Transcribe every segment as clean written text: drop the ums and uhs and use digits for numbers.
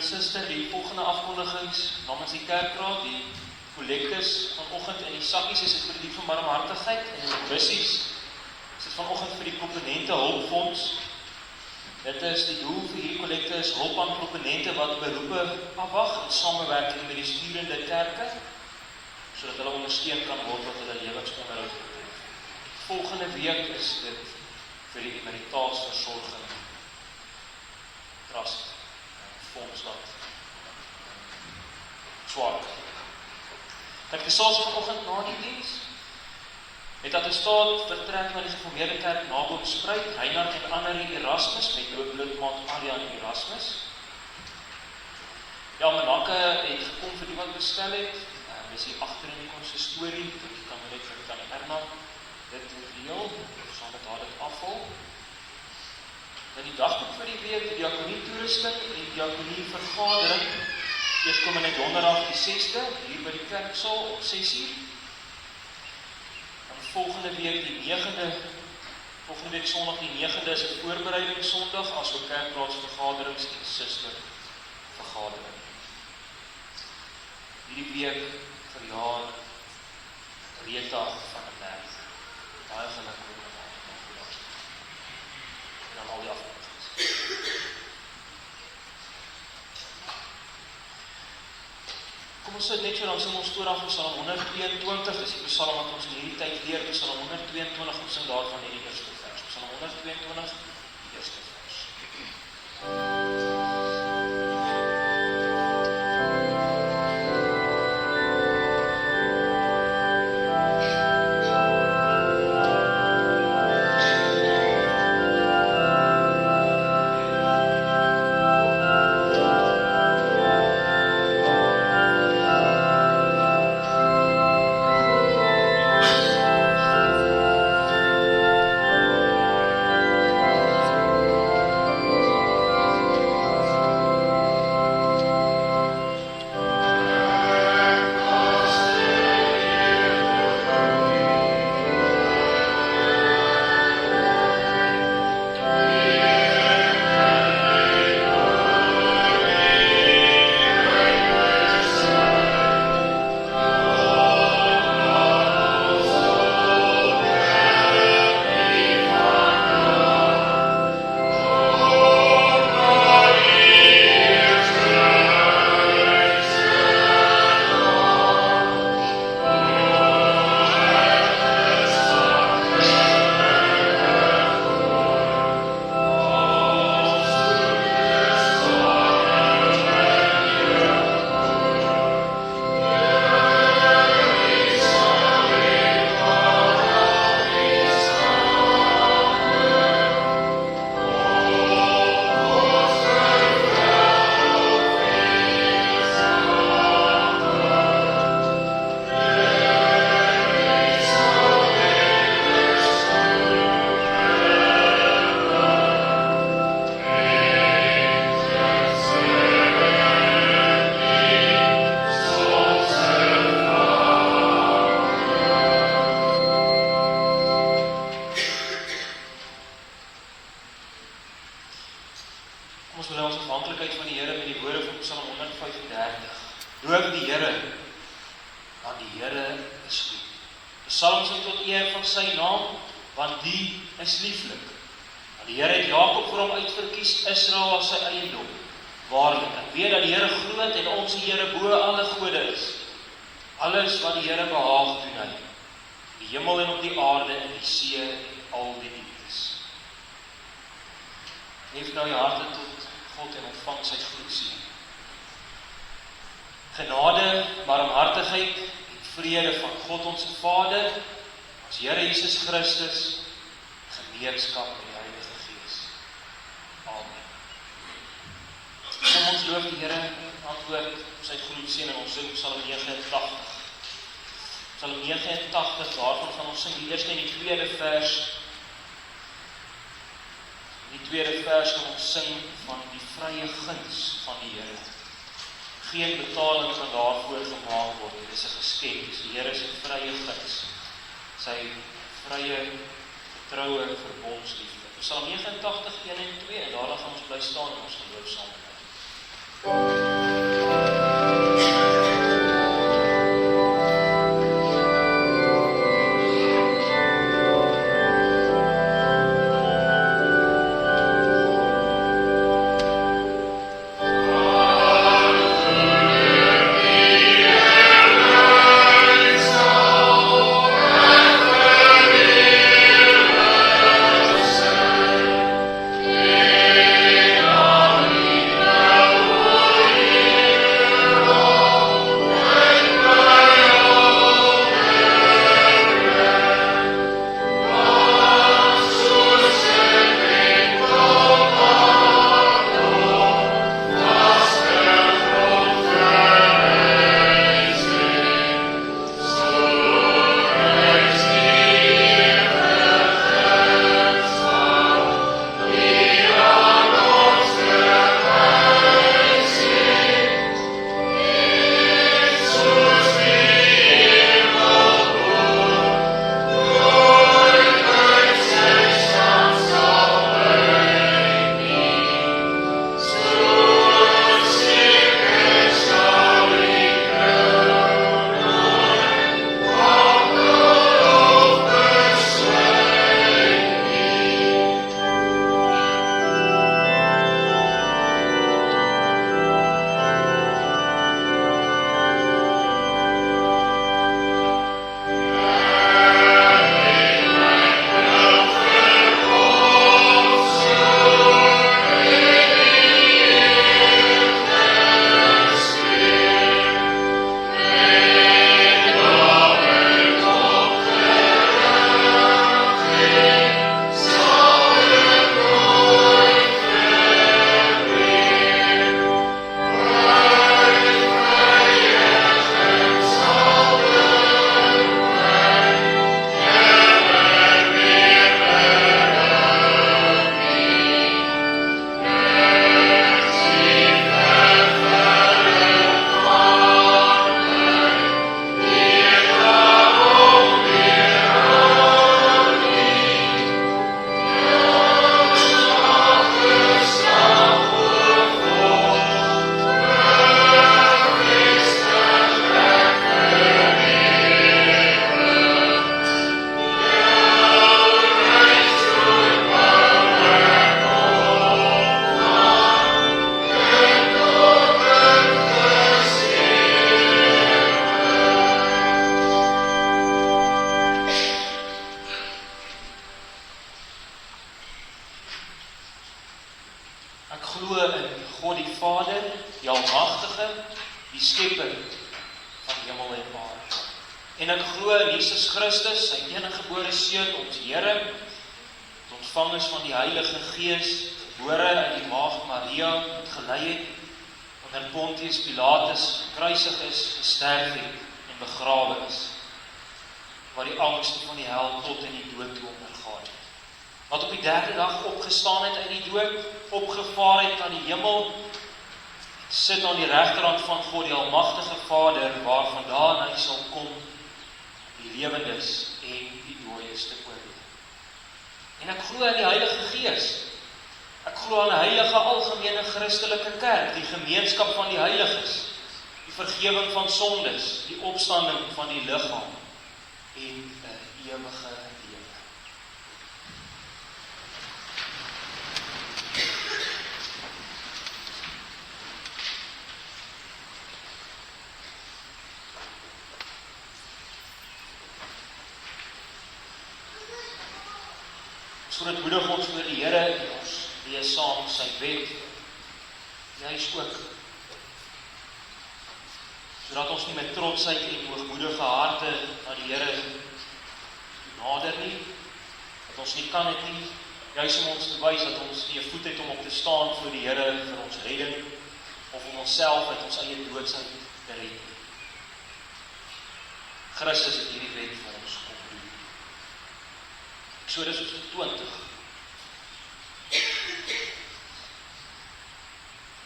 suster, die volgende afkondigings namens die kerkraad, die kollektes vanoggend in die sakkies is dit vir die van barmhartigheid en in die bussies is dit vanoggend vir die komponente hulpfonds. Dit is die doel vir hierdie kollekte is hulp aan komponente wat beroepe afwag in samewerking met die sturende kerke, sodat hulle ondersteun kan word wat hulle lewensonderhoud betref. Volgende week is dit vir die emeritaatsversorging trust fonds wat swaar. Ek gesels vanoggend na die diens. Het attestaat vertrek na die geformeerde kerk naboom Spruit, Reinhard en Annelie Erasmus met bloedmaat Adrian Erasmus. Ja, Manake het gekom vir die wat bestel het. Dis hier agter in die konsistorie, dit kan net vir Tannie Erna dit reël, saam met haar dit afval. Dan die dagboek vir die week, die diakonie toerusting en die diakonie vergadering. Eers kom net donderdag die 6de, hier by die kerksaal op 6uur. Dan volgende week die 9de, volgende week Sondag die 9de is 'n voorbereidingssondag, asook kerkraadsvergaderings en sustervergadering. Hierdie week verjaar Rita van der Berg. Baie geluk met haar. En dan al die afkondigings. Kom ons sit net so, dan sing ons stoor af van Psalm 122, dis die psalm wat ons in hierdie tyd leer, Psalm 122, ons sing daarvan hierdie eerste vers. Psalm 122, die eerste vers. Genade, barmhartigheid en vrede van God ons Vader, ons Here Jesus Christus, gemeenskap met die Heilige Gees. Amen. Kom ons loof die Here, antwoord op sy groot seën en ons sing Psalm 89. Psalm 89, daarvan gaan ons sing die eerste en die tweede vers. In die tweede vers gaan ons sing van die vrye guns van die Here. Geen betaling kan daarvoor gemaak word. Dit is 'n geskenk. Die Here se vrye guns. Sy vrye getroue verbondsliefde. Psalm 89, 1 en 2 en daarna gaan ons bly staan en ons geloof saam met hom. die skepper van hemel en aarde. En ek glo in Jesus Christus, sy eniggebore seun, ons Here, wat ontvang is van die Heilige Gees, gebore uit die maagd Maria, wat gelei het, onder Pontius Pilatus gekruisig is, gesterf het en begrawe is, waar die angste van die hel tot in die dood toe ondergaan het. Wat op die derde dag opgestaan het uit die dood, opgevaar het aan die hemel, sit aan die regterhand van God, die almagtige Vader, waarvandaan hy sal kom, die lewendes en die dooies te oordeel. En ek glo in die Heilige Gees. Ek glo aan 'n heilige algemene Christelike kerk, die gemeenskap van die heiliges, die vergewing van sondes, die opstanding van die liggaam en 'n ewige lewe. So dit moedig ons voor die Here, en ons lees saam sy wet, juis ook, sodat ons nie met trotsheid en hoogmoedige harte na die Here nader nie, dat ons nie kan het nie, juis om ons te wys dat ons nie 'n voet het om op te staan voor die Here vir ons redding, of om onsself uit ons eie doodsheid te red. Christus het hierdie wet vir ons kom doen. Eksodus 20.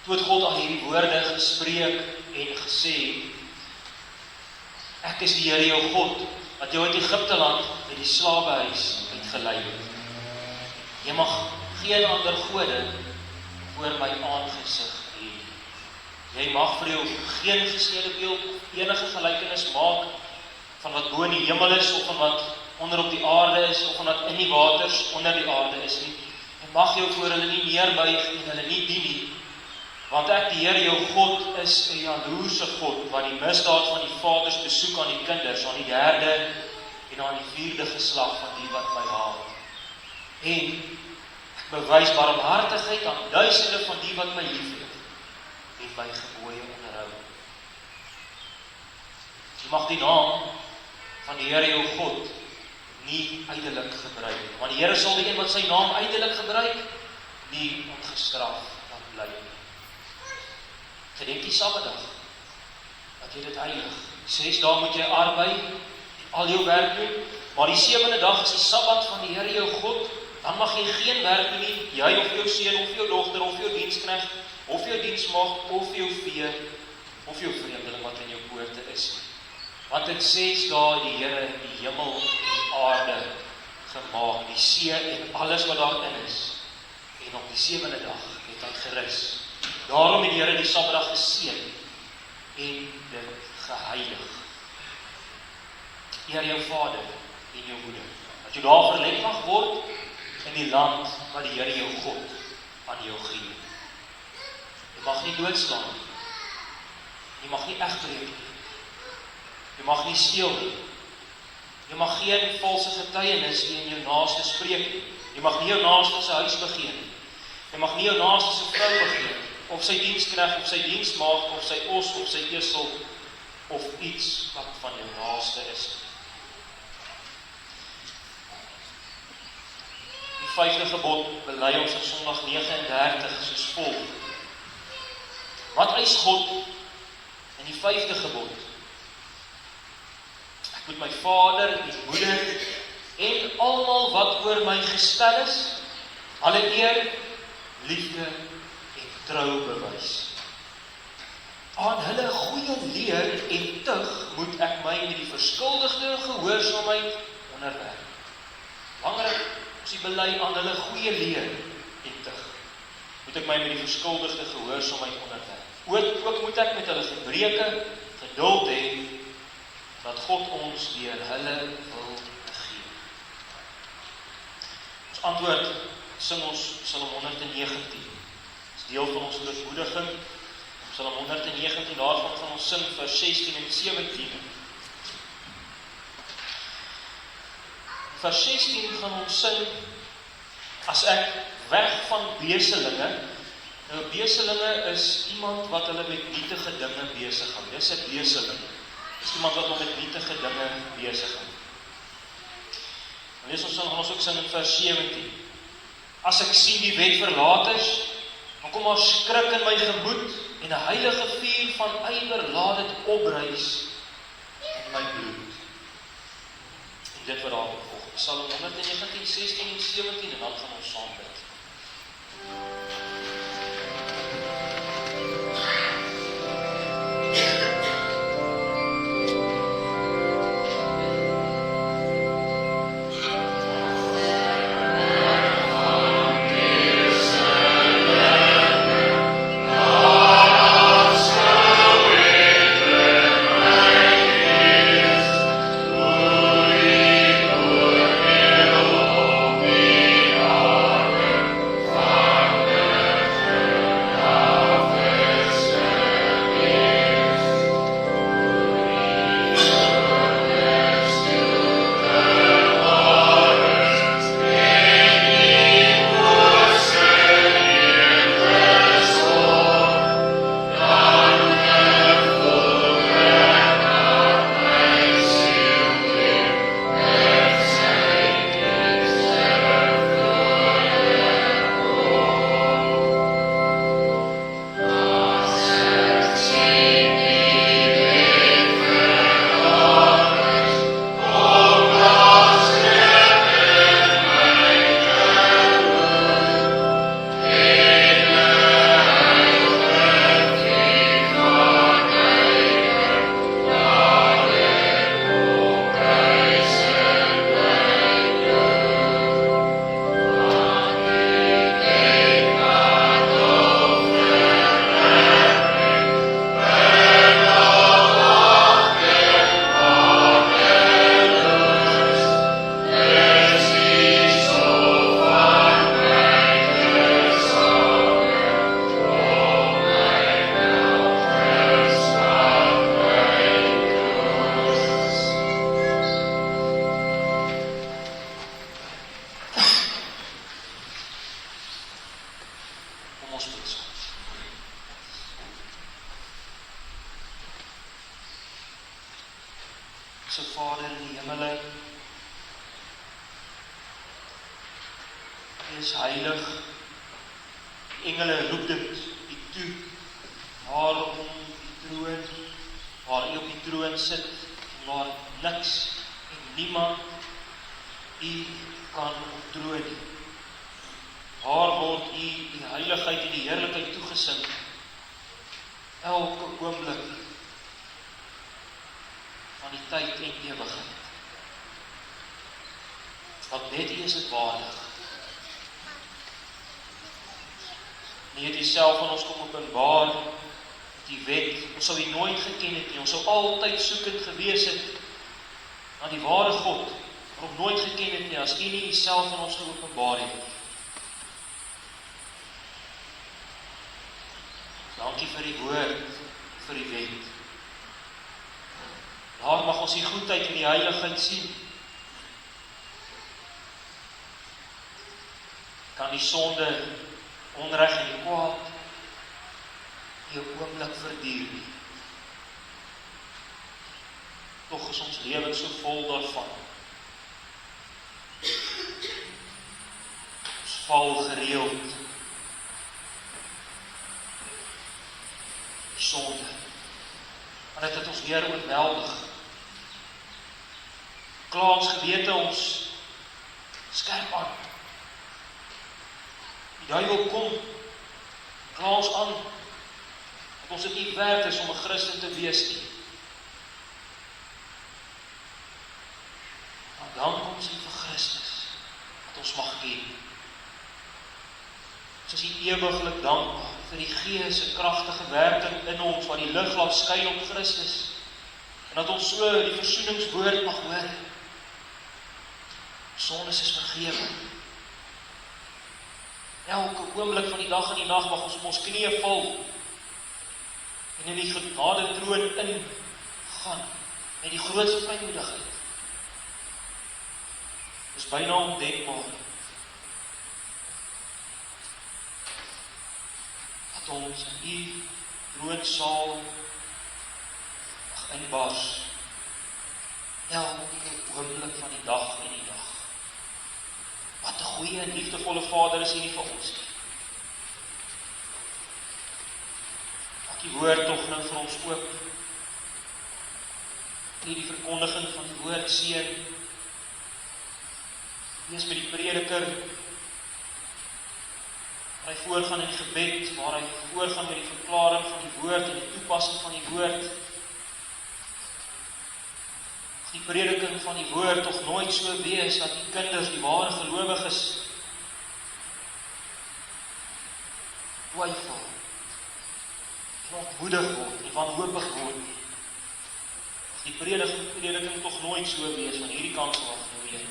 Toe het God al hierdie woorde gespreek en gesê, ek is die Here jou God, wat jou uit Egipte land, uit die slawehuis uitgelei het. Jy mag geen ander gode voor my aangesig hê. Jy mag vir jou geen gesnede beeld enige gelykenis maak van wat bo in die hemel is, of van wat onder op die aarde is, of van wat in die waters onder die aarde is nie. Jy mag jou voor hulle nie neerbuig en hulle nie dien nie, want ek, die Here jou God, is 'n jaloerse God, wat die misdaad van die vaders besoek aan die kinders, aan die derde en aan die vierde geslag van die wat my haat. En ek bewys barmhartigheid aan duisende van die wat my liefhet en my gebooie onderhou. Jy mag die naam van die Here jou God nie ydelik gebruik, want die Here sal die een wat sy naam ydelik gebruik, nie ongestraf kan bly nie. Gedenk die Sabbatdag, dat jy dit heilig. 6 dae moet jy arbei en al jou werk doen, maar die 7de dag is die Sabbat van die Here jou God. Dan mag jy geen werk doen nie, jy of jou seun of jou dogter of jou diensknegt of jou diensmaagd of jou vee of jou vreemdeling wat in jou poorte is. Want in 6 dae het die Here die hemel en die aarde gemaak, die see en alles wat daarin is. En op die 7de dag het hy gerus. Daarom het die Here die Sabbatdag geseën en dit geheilig. Eer jou vader en jou moeder, dat jy daar verlet mag word in die land wat die Here jou God aan jou gee. Jy mag nie doodslaan nie. Jy mag nie egbreek nie. Jy mag nie steel nie. Jy mag geen valse getuienis teen jou naaste spreek nie. Jy mag nie jou naaste se huis begeer nie. Jy mag nie jou naaste se vrou begeer, of sy diensknegt, of sy diensmaagd, of sy os, of sy esel, of iets wat van jou naaste is. Die 5de gebod bely ons in Sondag 39 soos volg. Wat eis God in die 5de gebod? Ek moet my vader en my moeder en almal wat oor my gestel is, alle eer, liefde en trou bewys. Aan hulle goeie leer en tug moet ek my met die verskuldigde gehoorsaamheid onderwerp. Belangrik, as jy bely aan hulle goeie leer en tug, moet ek my met die verskuldigde gehoorsaamheid onderwerp. Ook moet ek met hulle gebreke geduld hê, dat God ons deur hulle wil gee. Ons antwoord sing ons Psalm 119. Dit is deel van ons bemoediging. Psalm 119, daarvan gaan ons sing vers 16 en 17. Vers 16 gaan ons sing, as ek weg van beselinge. Nou, beselinge is iemand wat hulle met nietige dinge besig hou. Dis 'n beseling. Dis iemand wat met nietige dinge besig hou. En lees ons gaan ons ook sing in vers 17. As ek sien die wet verlaat is, dan kom daar skrik in my gemoed en 'n heilige vuur van ywer laat dit opreis in my bloed. En dit wat daar volg. Psalm 119, 16 en 17 en dan gaan ons saam bid. Amen. Onse Vader in die hemel, U is heilig. Die engele roep dit U toe, daar om die troon, waar U op die troon sit, waar niks en niemand U kan onttroon nie. Daar word U die heiligheid en die heerlikheid toegesing, elke oomblik van die tyd en ewigheid. Want net U is het waardig. Nie het U self aan ons kom openbaar, die wet, ons sou U nooit geken het nie, ons sou altyd soekend gewees het na die ware God, maar ons nooit geken het nie, as U nie U self aan ons geopenbaar het. Dankie vir die woord, vir die wet. Daar mag ons die goedheid en die heiligheid sien. Kan die sonde, onreg en die kwaad nie 'n oomblik verduur nie. Tog is ons lewe so vol daarvan. Ons val gereeld. Die sonde. Maar dit het ons weer oorweldig. Kla ons gewete ons skerp aan. Die duiwel kom, kla ons aan, dat ons dit nie werd is om 'n Christen te wees nie. Maar dan kom sy vir Christus, wat ons mag ken. Ons is ewiglik dankbaar vir die Gees se kragtige werking in ons, wat die lig laat skyn op Christus, en dat ons so die versoeningswoord mag hoor. Sondes is vergewe. Elke oomblik van die dag en die nag mag ons op ons knieë val en in die genade troon ingaan met die grootste vrymoedigheid. Dit is byna ondenkbaar dat ons in U troonsaal mag inbars elke oomblik van die dag en die dag. Wat 'n goeie en liefdevolle Vader is hier vir ons. Maak die woord tog nou vir ons oop. Die verkondiging van die woord seën. Wees met die prediker, waar hy voorgaan in die gebed, waar hy voorgaan met die verklaring van die woord en die toepassing van die woord. Die prediking van die woord tog nooit so wees dat die kinders, die ware gelowiges, twyfel, en ontmoedig word, en wanhoopig word. Die prediking tog nooit so wees, van hierdie kant sal afgenooi.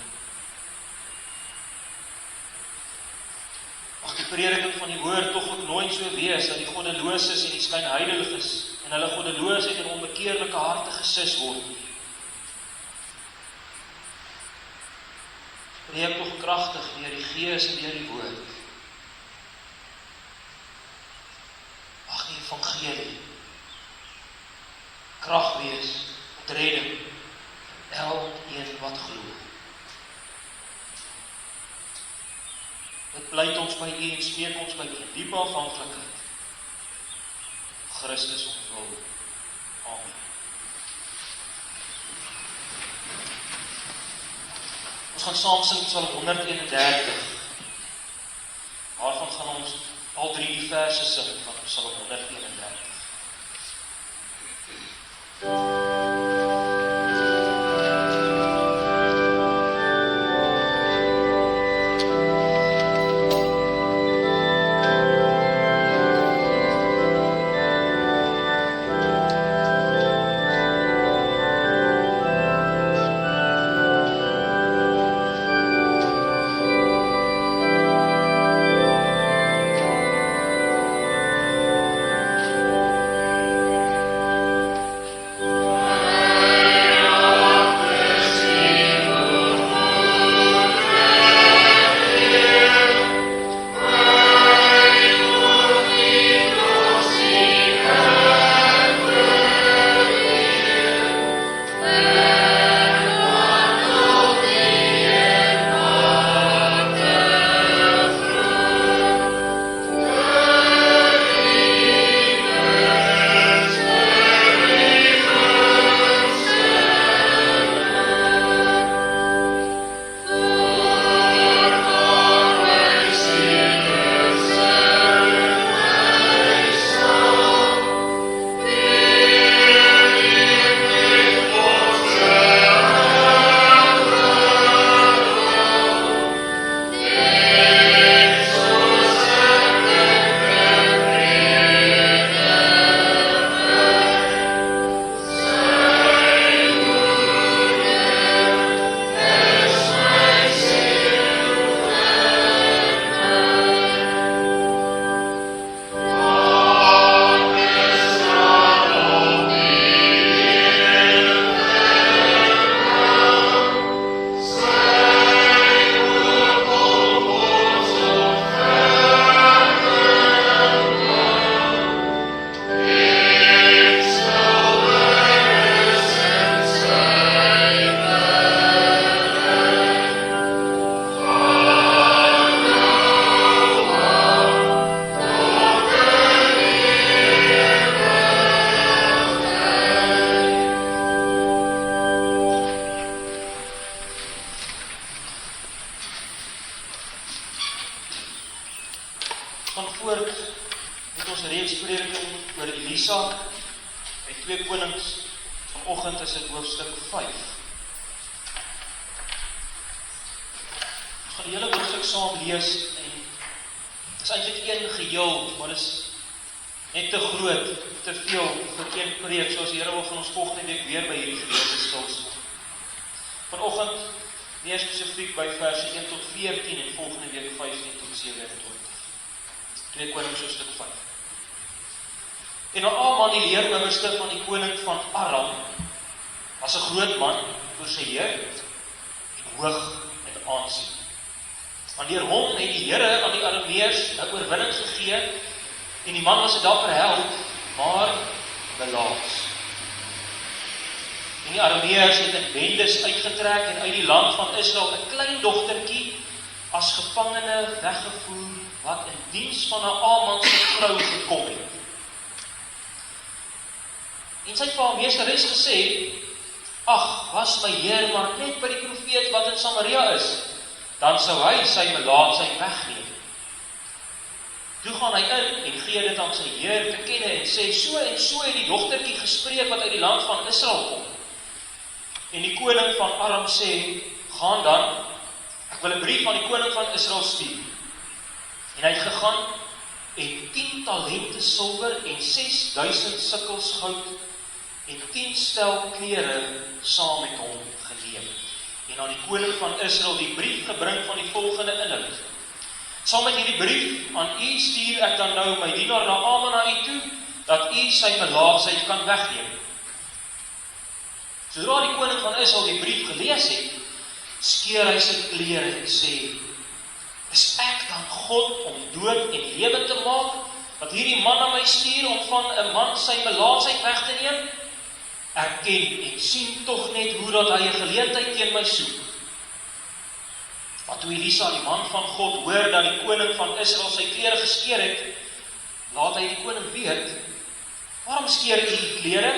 Mag die prediking van die woord tog ook nooit so wees, dat die goddeloses en die skynheideliges, en hulle goddeloosheid en onbekeerlike harte gesis word. Preek tog kragtig deur die Gees en deur die woord. Mag die evangelie krag wees tot redding elkeen wat glo. Dit pleit ons by U en smeek ons by U diepe afhanklikheid. Christus ontwil. Amen. Ons gaan saam sing Psalm 131. Waarvan gaan ons al 3 die verse sing van Psalm 131. Konings. Vanoggend is dit hoofstuk 5. Ons gaan die hele hoofstuk saam lees en dit is eintlik een geheel, maar dit is net te groot, te veel vir een preek, soos die Here wil van ons volgende week weer by hierdie gedeelte stil staan. Vanoggend meer spesifiek by verse 1 tot 14 en volgende week 15 tot 27. 2 Konings hoofstuk 5. En Naaman, die leermeester van die koning van Aram, was 'n groot man voor sy Heer en hoog met aansien. Want deur hom het die Here aan die Arameërs 'n oorwinning gegee en die man was 'n dapper held, maar belaas. En die Arameërs het in bendes uitgetrek en uit die land van Israel 'n klein dogtertjie as gevangene weggevoer wat in diens van Naaman se vrou gekom het. En sy pa meesteres gesê, ag, was my Heer maar net by die profeet wat in Samaria is, dan sou hy sy melaatsheid wegneem. Toe gaan hy in en gee dit aan sy Heer te kenne en sê, so en so het die dogtertjie gespreek wat uit die land van Israel kom. En die koning van Aram sê, gaan dan, ek wil 'n brief aan die koning van Israel stuur. En hy het gegaan en 10 talente silwer en 6000 sikkels goud en 10 stel klere saam met hom geneem. En aan die koning van Israel die brief gebring van die volgende inhoud. Saam met hierdie brief aan u stuur ek dan nou my dienaar Naaman na u toe, dat u sy melaatsheid kan wegneem. Sodra die koning van Israel die brief gelees het, skeur hy sy klere en sê, is ek dan God om dood en lewe te maak, dat hierdie man na my stuur om van 'n man sy melaatsheid weg te neem? Erken en sien tog net hoe dat hy 'n geleentheid teen my soek. Maar toe Elisa, die man van God, hoor dat die koning van Israel sy klere geskeur het, laat hy die koning weet, waarom skeur u die klere?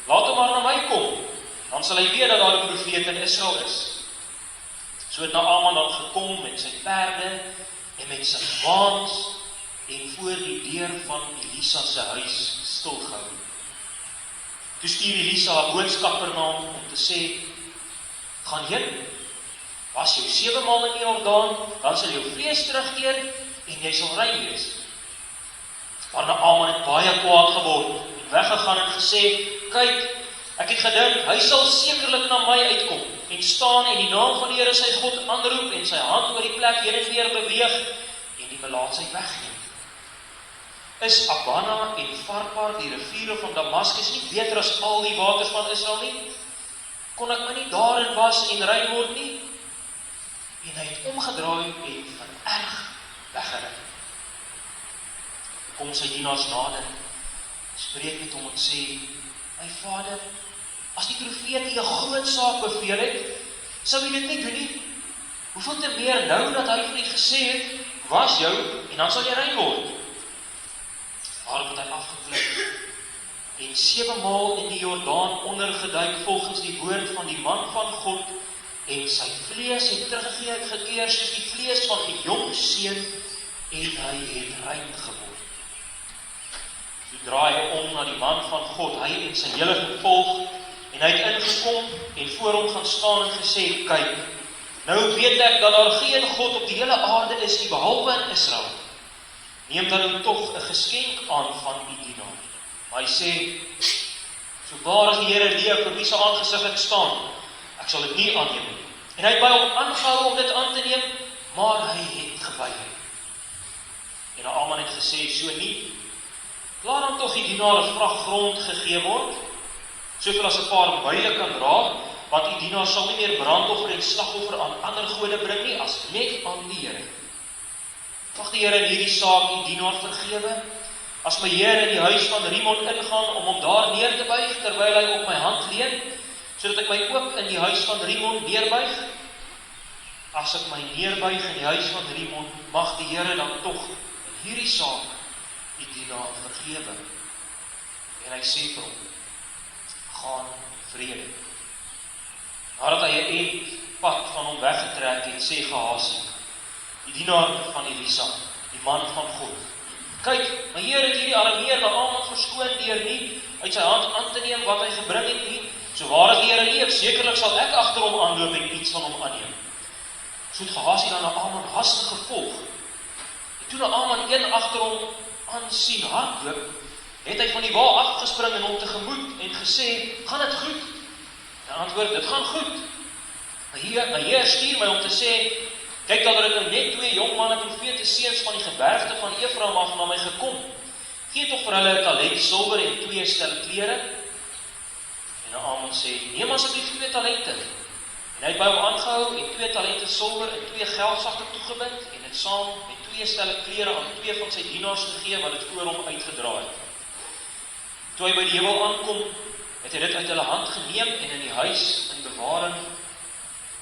Laat hom maar na my kom, dan sal hy weet dat daar 'n profeet in Israel is. So het Naaman dan gekom met sy perde en met sy waans en voor die deur van Elisa se huis stilgehou. Toe stuur Elisa 'n boodskapper na hom om te sê, gaan heen, was jou 7 maal in die Jordaan, dan sal jou vlees terugkeer en jy sal rein wees. Maar Naaman het baie kwaad geword en weggegaan en gesê, kyk, ek het gedink, hy sal sekerlik na my uitkom en staan en die naam van die Here sy God aanroep en sy hand oor die plek heen en weer beweeg en die melaatsheid wegneem. Is Abana en Farpar, die riviere van Damaskus, nie beter as al die waters van Israel nie? Kon ek my nie daarin was en rein word nie? En hy het omgedraai en van erg weggery. Kom sy dienaars nader, spreek met hom en sê, my vader, as die profeet die 'n groot saak beveel het, sou hy dit nie doen nie? Hoeveel te meer nou dat hy vir u gesê het, was jou en dan sal jy rein word. Daarop het hy afgeklik en 7 maal in die Jordaan ondergeduik volgens die woord van die man van God en sy vlees het teruggekeer soos die vlees van die jong seun en hy het rein geword. Toe draai hy om na die man van God, hy en sy hele gevolg en hy het ingekom en voor hom gaan staan en gesê, kyk, nou weet ek dat daar geen God op die hele aarde is nie behalwe in Israel. Neem dan nou tog 'n geskenk aan van u dienaar. Maar hy sê, so waar die Here leef vir wie se aangesig ek staan, ek sal dit nie aanneem nie. En hy het by hom aangehou om dit aan te neem, maar hy het geweier. En Naaman het gesê, so nie, laat dan tog die dienaar 'n vrag grond gegee word, soveel as 'n paar myle kan dra, want die dienaar sal nie meer brandoffer en slagoffer aan ander gode bring nie, as net aan die Here. Mag die Here in hierdie saak die dienaar vergewe, as my Heer in die huis van Rimon ingaan om hom daar neer te buig, terwyl hy op my hand leun, sodat ek my ook in die huis van Rimon neerbuig. As ek my neerbuig in die huis van Rimon, mag die Here dan tog in hierdie saak die dienaar vergewe. En hy sê vir hom, gaan vrede. Nadat hy 'n eind pad van hom weggetrek het, sê Gehazi, die dienaar van Elisa, die man van God, kyk, my Heer het hierdie Arameer Naaman verskoon deur nie 'n uit sy hand aan te neem wat hy gebring het nie. So waar die Here leef, sekerlik sal ek agter hom aanloop en iets van hom aanneem. So het Gehasie dan na Aman hastig gevolg. En toe Naaman een agter hom aan sien hardloop, het hy van die wa afgespring en hom tegemoet en gesê, gaan dit goed? Hy antwoord, dit gaan goed. Maar Heer stuur my om te sê, kyk dat er nou net 2 jong manne profete seuns van die gebergte van Efraim af na my gekom. Gee tog vir hulle 'n talent silwer en 2 stel klere. En Naaman sê, neem asseblief 2 talente. En hy het by hom aangehou en 2 talente silwer en 2 geldsakke toegebind en dit saam met 2 stelle klere aan 2 van sy dienaars gegee wat dit voor hom uitgedra het. Toe hy by die heuwel aankom, het hy dit uit hulle hand geneem en in die huis in bewaring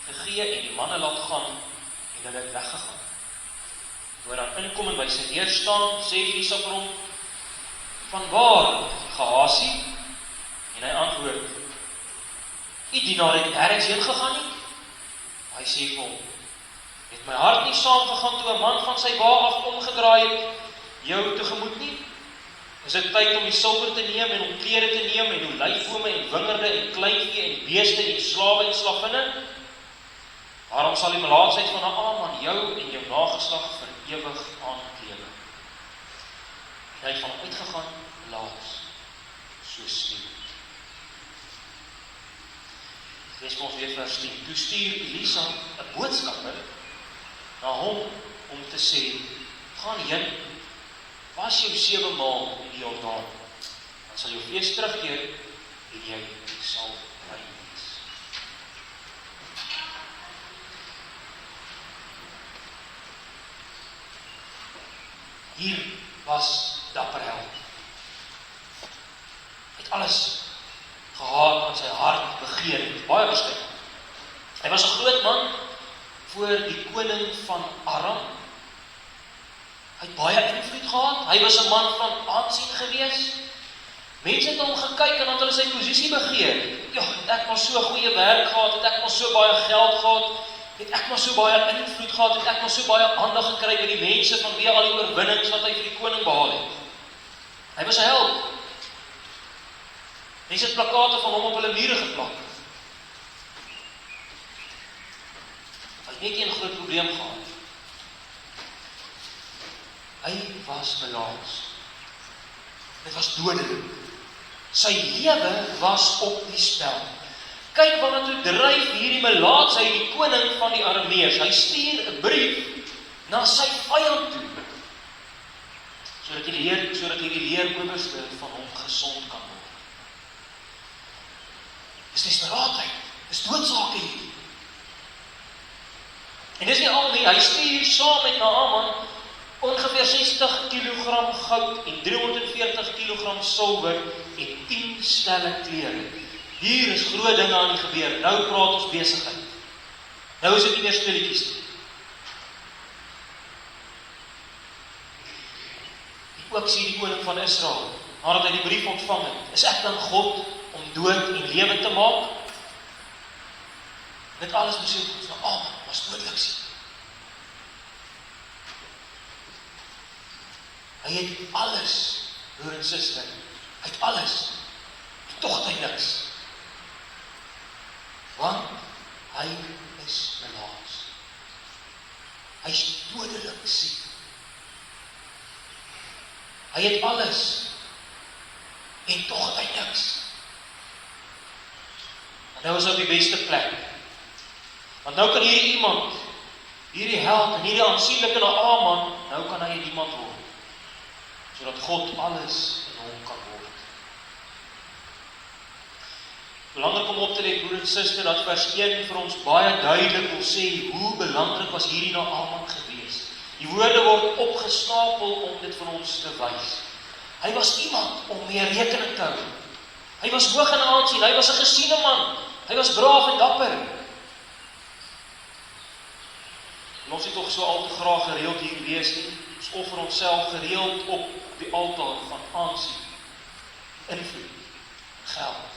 gegee en die manne laat gaan en hulle het weggegaan. Toe hy dan inkom en by sy heer staan, sê Elisa vir hom, vanwaar, Gehasie? En hy antwoord, die dienaar het nêrens heen gegaan nie. Hy sê vir hom, het my hart nie saamgegaan toe 'n man van sy wa af omgedraai het, jou tegemoet nie? Is dit tyd om die silwer te neem en om klere te neem en olyfbome en wingerde en kleinvee en beeste en slawe en slavinne? Waarom sal die melaatsheid van Naaman jou en jou nageslag vir ewig aanklewe? En hy het van hom uitgegaan, laas, so stuur. Lees ons weer vers 10. Toe stuur Elisa 'n boodskapper na hom om te sê, gaan heen, was jou 7 maal in die Jordaan, dan sal jou vlees terugkeer en jy sal rein wees. Hier was dapper held. Het alles gehad aan sy hart begeer het, baie beskik. Hy was 'n groot man voor die koning van Aram. Hy het baie invloed gehad, hy was 'n man van aansien gewees. Mense het hom gekyk en het hulle sy posisie begeer. Ja, het ek maar so goeie werk gehad, het ek maar so baie geld gehad, het ek maar so baie invloed gehad, het ek maar so baie aandag gekry by die mense vanweë al die oorwinnings wat hy vir die koning behaal het. Hy was 'n held. Mense het plakate van hom op hulle mure geplak. Hy het net een groot probleem gehad. Hy was melaats. Dit was dodelik. Sy lewe was op die spel. Kyk waarna toe dryf hierdie melaatsheid die koning van die Arameërs. Hy stuur 'n brief na sy vyand toe, sodat hierdie leerproewerste van hom gesond kan word. Dis desperaatheid, dis doodsake hier. En dis nie al nie, hy stuur saam met Naaman ongeveer 60 kg goud en 340 kg silwer en 10 stelle klere. Hier is groot dinge aan die gebeur. Nou praat ons besigheid. Nou is dit nie meer speletjies nie. Ook sê die koning van Israel, nadat hy die brief ontvang het, is ek dan God om dood en lewe te maak? Dit alles moes ons na Aman was dodelik sien. Hy het alles, broer en suster, hy het alles, en tog het hy niks. Want hy is melaats. Hy is dodelik siek. Hy het alles, en tog het hy niks. En nou is hy op die beste plek. Want nou kan hierdie iemand, hierdie held en hierdie aansienlike Naaman, nou kan hy iemand word. Sodat God alles in hom kan word. Belangrik om op te let, broer en suster, dat vers 1 vir ons baie duidelik wil sê hoe belangrik was hierdie Naaman gewees. Die woorde word opgestapel om dit vir ons te wys. Hy was iemand om mee rekening te hou. Hy was hoog in aansien, hy was 'n gesiene man, hy was braaf en dapper. Ons het tog so al te graag gereeld hier wees nie. Ons offer onsself gereeld op die altaar van aansien, invloed, geld.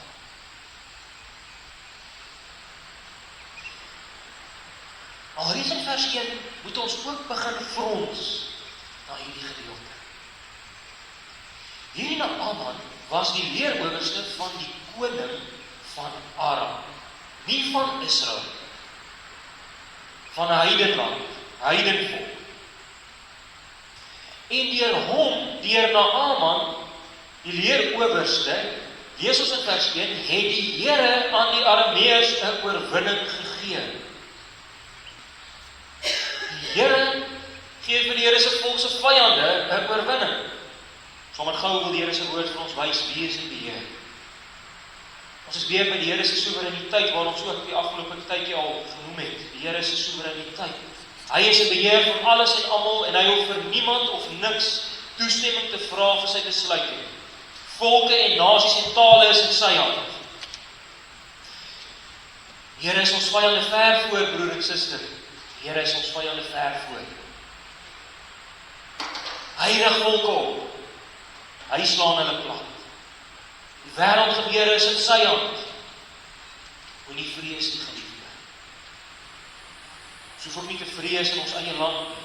Maar reeds in vers 1 moet ons ook begin frons na hierdie gedeelte. Hierdie Naaman was die leerowerste van die koning van Aram, nie van Israel, van 'n heidenland, heidenvolk. En deur hom, deur Naaman, die leerowerste, lees ons in vers 1, het die Here aan die Arameërs 'n oorwinning gegee. Die Here gee vir die Here se volk se vyande 'n oorwinning. Sommer gou wil die Here se woord vir ons wys wie is in beheer. Ons is weer by die Here se soewereiniteit, waar ons ook die afgelope tydjie al genoem het. Die Here se soewereiniteit. Hy is in beheer van alles en almal en hy hoef vir niemand of niks toestemming te vra vir sy besluite nie. Volke en nasies en tale is in sy hand. Die Here is ons vyande ver voor, broer en suster. Die Here is ons vyande ver voor. Hy rig volke op. Hy slaan hulle plat. Die wêreldgebeure is in sy hand. Moenie vrees nie, geliefde. Ons hoef ook nie te vrees in ons eie land nie.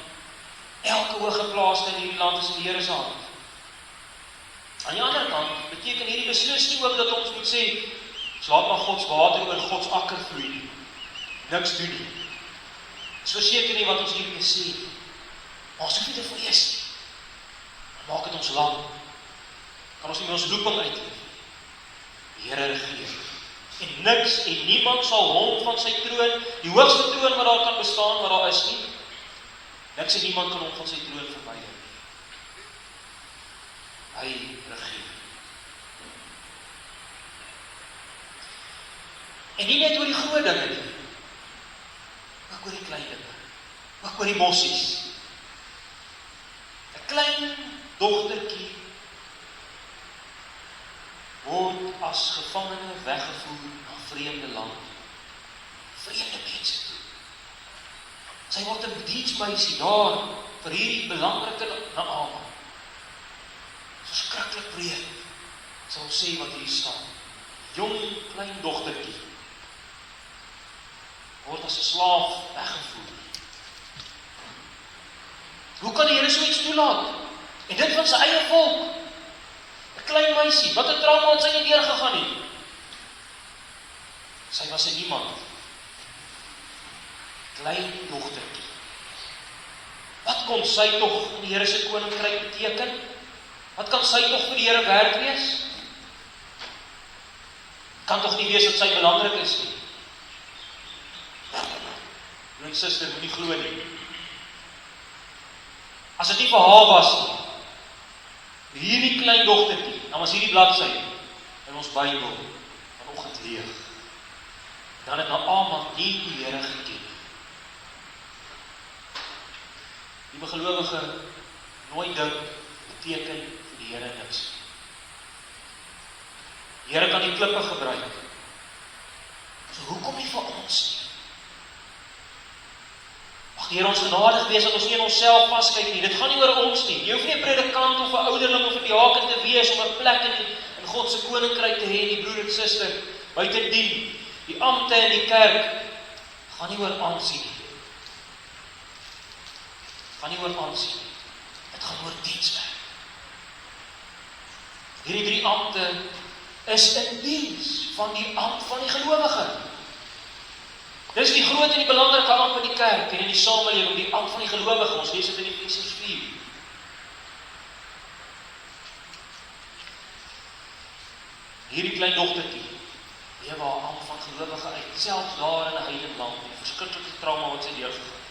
Elke hooggeplaaste in hierdie land is in die Here se hand. Aan die ander kant beteken hierdie beslis nie ook dat ons moet sê, laat maar God se water oor God se akker vloei nie. Niks doen nie. Dis verseker nie wat ons hier mee sê. Maar ons hoef nie te vrees nie. Maak dit ons lang. Kan ons nie met ons looping uitleef. Die Here regeer. En niks en niemand sal hom van sy troon, die hoogste troon wat daar kan bestaan, wat daar is nie. Niks en niemand kan hom van sy troon verwyder. Hy regeer. En nie net oor die groot dinge nie, ook oor die klein dinge, ook oor die mossies. 'n Klein dogtertjie word as gevangene weggevoer na vreemde land, vreemde mense toe. Sy word 'n diensmeisie daar vir hierdie belangrike Naaman. Verskriklik breed, sal sê wat hier staan. Jong, klein dogtertjie word as 'n slaaf weggevoer. Hoe kan die Here so iets toelaat? En dit van sy eie volk. 'n Klein meisie, wat 'n trauma het sy nie deurgegaan nie. Sy was 'n niemand. Klein dogtertjie. Wat kon sy tog in die Here se koninkryk beteken? Wat kan sy tog vir die Here werd wees? Kan tog nie wees dat sy belangrik is nie. Broer suster, moenie glo nie. As dit nie vir haar was nie, hierdie klein dogtertjie, dan was hierdie bladsy in ons Bybel vanoggend leeg. Dan het Naaman nie die Here geken. Die gelowige nooit dink beteken vir die Here niks. Die Here kan die klippe gebruik. So hoekom nie vir ons nie? Mag die Here ons genadig wees dat ons nie in onsself vaskyk nie. Dit gaan nie oor ons nie. Jy hoef nie 'n predikant of 'n ouderling of 'n diaken te wees om 'n plek in God se koninkryk te hê, die broer en suster. Buitendien, die ampte in die kerk gaan nie oor aansien nie. Gaan nie oor aansien nie. Dit gaan oor dienswerk. Hierdie 3 ampte is in diens van die ampt van die gelowige. Dis die groot en die belangrike ampt in die kerk en in die samelewing, die ampt van die gelowige. Ons lees dit in Efesiërs 4. Hierdie klein dogtertjie leef haar ampt van gelowige uit, selfs daar in 'n heilige land, die verskriklike trauma wat sy deurgegaan.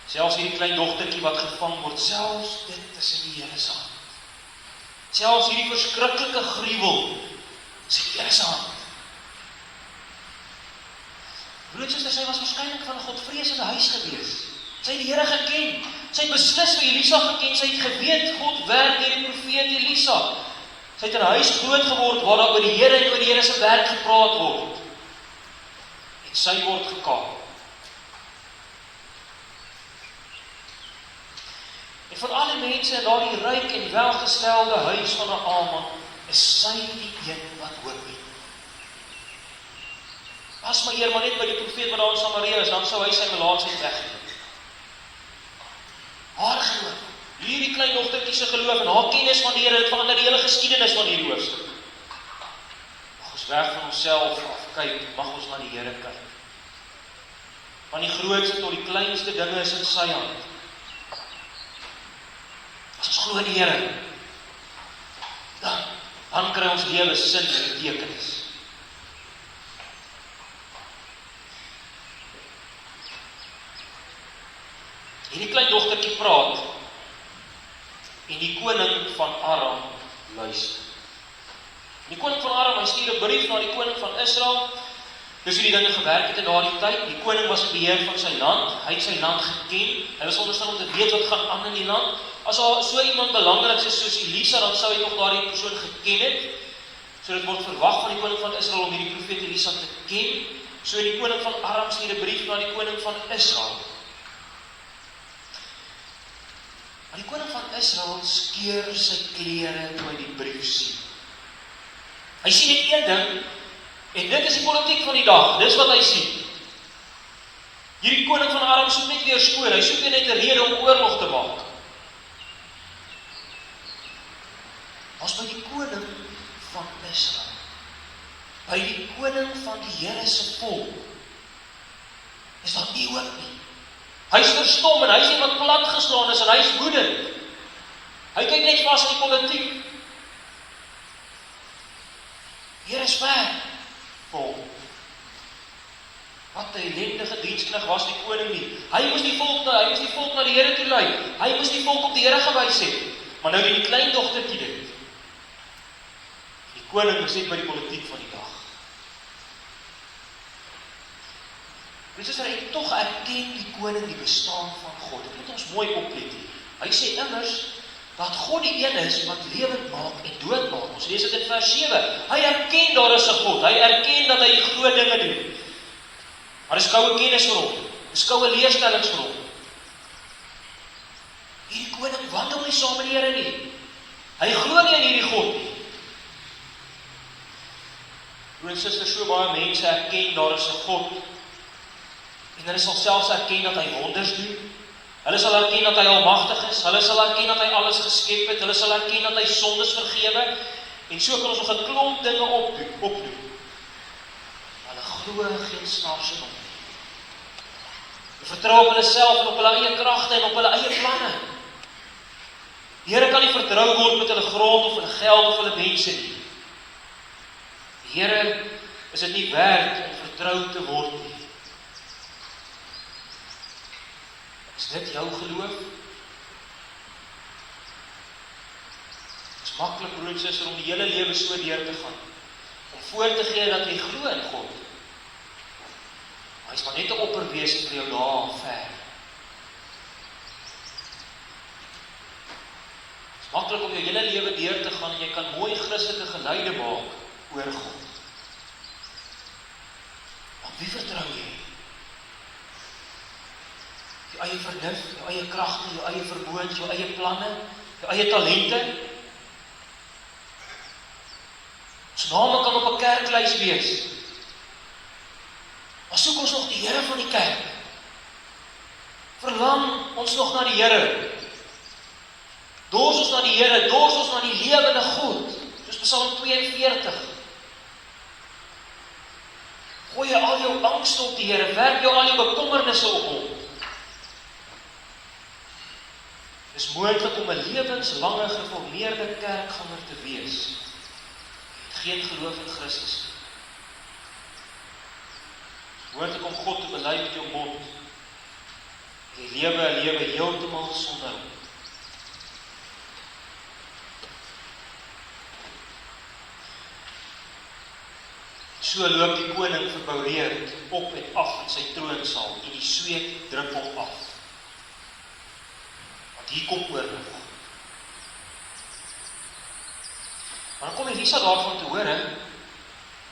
Selfs hierdie klein dogtertjie wat gevang word, selfs dit is in die Here se hand. Selfs hierdie verskriklike gruwel is in die Here se hand. Broer en suster, sy was waarskynlik van 'n godvreesende huis gewees. Sy het die Here geken. Sy het beslis vir Elisa geken. Sy het geweet God werk deur die profeet Elisa. Sy het in 'n huis groot geword waar daar oor die Here en oor die Here se werk gepraat word. En sy word gekaap. En van alle mense in daardie ryk en welgestelde huis van Naaman, is sy die een wat hoop het. As my Heer maar net by die profeet wat daar in Samaria is, dan sou hy sy melaatsheid weggee. Haar geloof, Hierdie klein dogtertjie se geloof en haar kennis van die Here het verander die hele geskiedenis van hierdie hoofstuk. Mag ons weg van onsself afkyk, mag ons na die Here kyk. Van die grootste tot die kleinste dinge is in sy hand. As ons glo in die Here, dan kry ons lewe sin en betekenis. Hierdie klein dogtertjie praat en die koning van Aram luister. Die koning van Aram, hy stuur 'n brief na die koning van Israel. Dis hoe die dinge gewerk het in daardie tyd. Die koning was in beheer van sy land. Hy het sy land geken. Hy was onderstel om te weet wat gaan aan in die land. As daar so iemand belangrik is soos Elisa, dan sou hy tog daardie persoon geken het. So dit word verwag van die koning van Israel om hierdie profeet Elisa te ken. So die koning van Aram stuur 'n brief na die koning van Israel. Maar die koning van Israel skeur sy klere toe hy die brief sien. Hy sien net een ding, en dit is die politiek van die dag. Dis wat hy sien. Hierdie koning van Aram soek net weer skoon. Hy soek net 'n rede om oorlog te maak. Ons by die koning van Israel, by die koning van die Here se volk, is daar nie hoop nie. Hy is verstom en hy is iemand platgeslaan is en hy is woedend. Hy kyk net vas in die politiek. Hier is ver. Wat 'n ellendige diensknegt was die koning nie. Hy moes die volk na die Here toe lei. Hy moes die volk op die Here gewys het. Maar nou die klein dogtertjie dit. Die koning is net by die politiek van die dag. Dus hy tog erken die koning die bestaan van God. Dit moet ons mooi oplet. Hy sê immers dat God die een is wat lewend maak en dood maak. Ons lees dit in vers 7. Hy erken daar is 'n God. Hy erken dat hy die groot dinge doen. Maar dis koue kennis vir hom. Dis koue leerstellings vir hom. Hierdie koning wandel nie saam met die Here nie. Hy glo nie in hierdie God nie. Broer en suster, so baie mense erken daar is 'n God. En hulle sal selfs erken dat hy wonders doen. Hulle sal erken dat hy almagtig is. Hulle sal erken dat hy alles geskep het. Hulle sal erken dat hy sondes vergewe. En so kan ons nog 'n klomp dinge opdoen. Maar hulle glo geen snaars in hom. Hulle vertrou op hulle self en op hulle eie kragte en op hulle eie planne. Die Here kan nie vertrou word met hulle grond of hulle geld of hulle mense nie. Die Here is dit nie werd om vertrou te word nie. Is dit jou geloof? Het is maklik, broer en suster, om die hele lewe so deur te gaan. Om voor te gee dat jy glo in God. Maar hy is maar net 'n opperwese vir jou daar ver. Het is maklik om jou hele lewe deur te gaan en jy kan mooi Christelike geleide maak oor God. Maar wie vertrou jy? Jou eie vernuf, jou eie kragte, jou eie vermoëns, jou eie planne, jou eie talente. Ons name kan op 'n kerklys wees. Maar soek ons nog die Here van die kerk? Verlang ons nog na die Here? Dors ons na die Here, dors ons na die lewende God, soos Psalm 42. Gooi jy al jou angste op die Here, werp jou al jou bekommernisse op hom. Dit is moontlik om 'n lewenslange geformeerde kerkganger te wees. Geen geloof in Christus. Moontlik om God te bely met jou mond. Die lewe heeltemal sonder hom. So loop die koning verboureerd op en af in sy troonsaal en die sweet drup hom af. Want hier kom oorlog. Maar dan kom Elisa daarvan te hoor, dan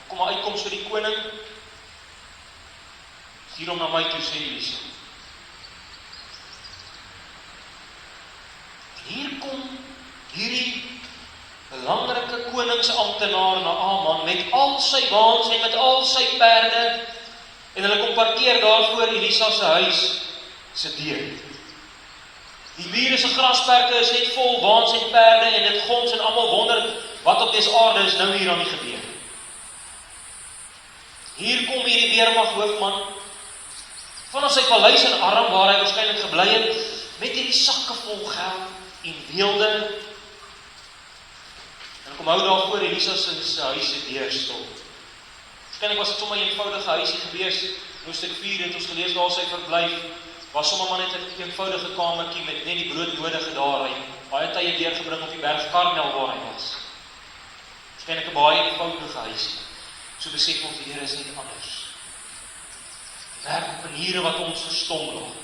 kom maar uitkoms vir die koning. Stuur hom na my toe, sê Elisa. En hier kom hierdie belangrike koningsamptenaar Naaman met al sy waans en met al sy perde en hulle kom parkeer daar voor Elisa se huis se deur. Die bure se grasperke is net vol waans en perde en dit gons en almal wonder wat op dese aarde is nou hier aan die gebeur. Hier kom hierdie weermaghoofman vanaf sy paleis in Aram waar hy waarskynlik gebly het met hierdie sakke vol geld en weelde. En kom hou daar voor Elisa se huis se deur stil. Waarskynlik was dit sommer 'n eenvoudige huisie gewees. Hoofstuk 4 het ons gelees waar sy verblyf. Was sommer maar net 'n eenvoudige kamertjie met net die broodnodige daar. Hy baie tye deurgebring op die berg Karmel waar hy was. Waarskynlik 'n baie eenvoudige huisie. So besef ons die Here is nie anders. Werk op maniere wat ons verstom laat.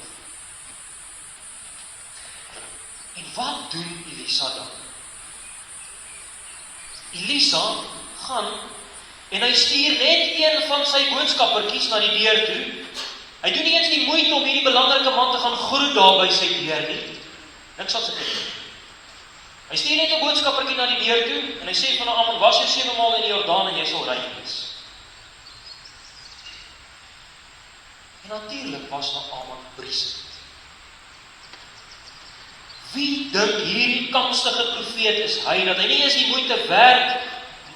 En wat doen Elisa dan? Elisa gaan en hy stuur net een van sy boodskappertjies na die deur toe. Hy doen nie eens die moeite om hierdie belangrike man te gaan groet daar by sy deur nie. Niks wat sy doen. Hy stuur net 'n boodskappertjie na die deur toe en hy sê van Naaman, was jou 7 maal in die Jordaan en jy sal rein wees. En natuurlik was Naaman briesend. Wie dink hierdie kamstige profeet is hy, dat hy nie eens die moeite werd,